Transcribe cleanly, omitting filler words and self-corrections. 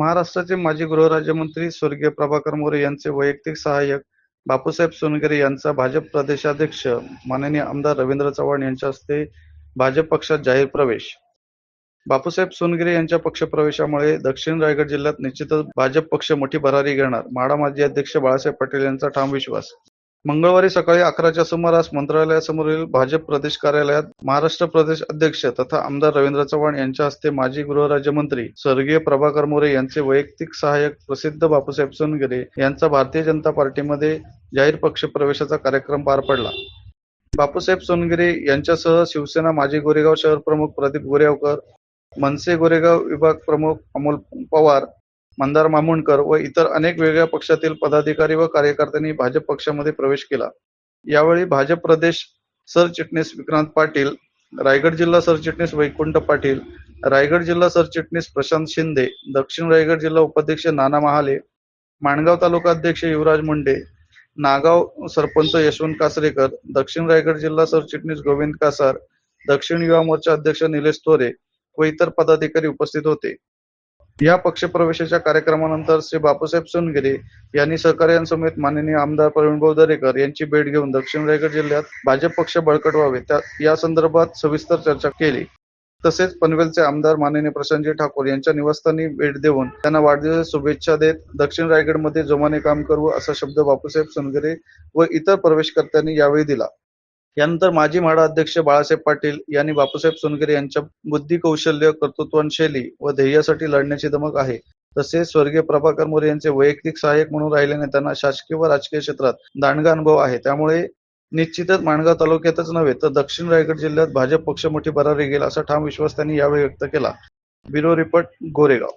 महाराष्ट्राचे माजी गृहराज्यमंत्री स्वर्गीय प्रभाकर मोरे यांचे वैयक्तिक सहाय्यक बापूसाहेब सोनगिरे यांचा भाजप प्रदेशाध्यक्ष माननीय आमदार रवींद्र चव्हाण यांच्या हस्ते भाजप पक्षात जाहीर प्रवेश. बापूसाहेब सोनगिरे यांच्या पक्षप्रवेशामुळे दक्षिण रायगड जिल्ह्यात निश्चितच भाजप पक्ष मोठी भरारी घेणार, माढा माजी अध्यक्ष बाळासाहेब पाटील यांचा ठाम विश्वास. मंगळवारी सकाळी 11च्या सुमारास मंत्रालयासमोरील भाजप प्रदेश कार्यालयात महाराष्ट्र प्रदेश अध्यक्ष तथा आमदार रवींद्र चव्हाण यांच्या हस्ते माजी गृहराज्यमंत्री स्वर्गीय प्रभाकर मोरे यांचे वैयक्तिक सहाय्यक प्रसिद्ध बापूसाहेब सोनगिरे यांचा भारतीय जनता पार्टीमध्ये जाहीर पक्षप्रवेशाचा कार्यक्रम पार पडला. बापूसाहेब सोनगिरे यांच्यासह शिवसेना माजी गोरेगाव शहर प्रमुख प्रदीप गोरेगावकर, मनसे गोरेगाव विभाग प्रमुख अमोल पवार, मंदार मामुंडकर व इतर अनेक वेगळ्या पक्षातील पदाधिकारी व कार्यकर्त्यांनी भाजप पक्षामध्ये प्रवेश केला. यावेळी भाजप प्रदेश सरचिटणीस विक्रांत पाटील, रायगड जिल्हा सरचिटणीस वैकुंठ पाटील, रायगड जिल्हा सरचिटणीस प्रशांत शिंदे, दक्षिण रायगड जिल्हा उपाध्यक्ष नाना महाले, माणगाव तालुका अध्यक्ष युवराज मुंडे, नागाव सरपंच यशवंत कासरेकर, दक्षिण रायगड जिल्हा सरचिटणीस गोविंद कासार, दक्षिण युवा मोर्चा अध्यक्ष निलेश तोरे व इतर पदाधिकारी उपस्थित होते. या पक्षप्रवेशाच्या कार्यक्रमानंतर श्री बापूसाहेब सोनगिरे यांनी सहकार्यांसमेत माननीय आमदार प्रवीणभाऊ दरेकर यांची भेट घेऊन दक्षिण रायगड जिल्ह्यात भाजप पक्ष बळकट व्हावे या संदर्भात सविस्तर चर्चा केली. तसेच पनवेलचे आमदार माननीय प्रशांतजी ठाकूर यांच्या निवासस्थानी भेट देऊन त्यांना वाढदिवसाच्या शुभेच्छा देत दक्षिण रायगडमध्ये जोमाने काम करू असा शब्द बापूसाहेब सोनगिरे व इतर प्रवेशकर्त्यांनी यावेळी दिला. यानंतर माजी म्हाडा अध्यक्ष बाळासाहेब पाटील यांनी बापूसाहेब सोनगिरे यांच्या बुद्धी, कौशल्य, कर्तृत्ववान शैली व ध्येयासाठी लढण्याची धमक आहे. तसेच स्वर्गीय प्रभाकर मोरे यांचे वैयक्तिक सहाय्यक म्हणून राहिल्याने त्यांना शासकीय व राजकीय क्षेत्रात दांडगा अनुभव आहे. त्यामुळे निश्चितच माणगाव तालुक्यातच नव्हे तर दक्षिण रायगड जिल्ह्यात भाजप पक्ष मोठी भरारी घेईल असा ठाम विश्वास त्यांनी यावेळी व्यक्त केला. Bureau report, Goregaon.